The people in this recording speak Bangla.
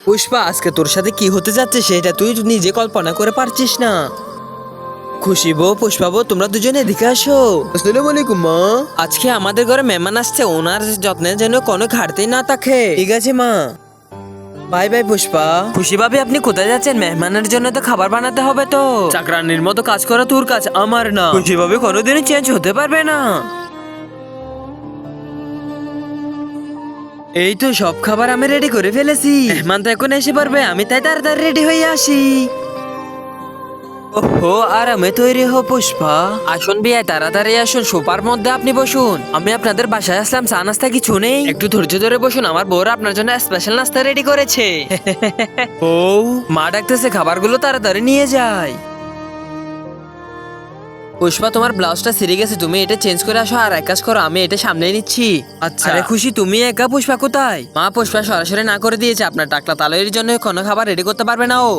পুষ্পা, আজকে তোর সাথে কি হতে যাচ্ছে সেটা তুই নিজে কল্পনা করে পারছিস না। খুশি বউ, পুষ্পা বউ, তোমরা দুজনে এদিকে আসো। আসসালামু আলাইকুম মা। আজকে আমাদের ঘরে মেহমান আসছে, ওনার যত্নের জন্য কোনো ঘাটতি না থাকে। ঠিক আছে মা। Bye bye Pushpa. খুশি ভাবি, আপনি কোথায় যাচ্ছেন? মেহমানের জন্য তো খাবার বানাতে হবে তো। চাকরানির মতো কাজ করা তোর কাজ, আমার না। খুশি ভাবি কোনোদিনই চেঞ্জ হতে পারবে না। এই তো সব খাবার আমি রেডি করে ফেলেছি, মেহমান তো এখন এসে পারবে, আমি তাই তাড়াতাড়ি রেডি হয়ে আসি। ওহো, আরামে তৈরি হো পুষ্পা। আসুন বিয়ে, তাড়াতাড়ি আসুন, সোফার মধ্যে আপনি বসুন। আমি আপনাদের বাসায় আসলাম, চা নাস্তা কিছু নেই? একটু ধৈর্য ধরে বসুন, আমার বউরা আপনার জন্য স্পেশাল নাস্তা রেডি করেছে। বউ, মা ডাকতেছে, খাবারগুলো তাড়াতাড়ি নিয়ে যায়। পুষ্পা, তোমার ব্লাউজটা ছিঁড়ে গেছে, তুমি এটা চেঞ্জ করে আসো। আর এক কাজ করো, আমি এটা সামলে নিচ্ছি। আচ্ছা। আরে খুশি, তুমি একা? পুষ্পা কোথায়? মা, পুষ্পা সরাসরি না করে দিয়েছে, আপনার টাকলা তালের জন্য কোনো খাবার রেডি করতে পারবে না ও।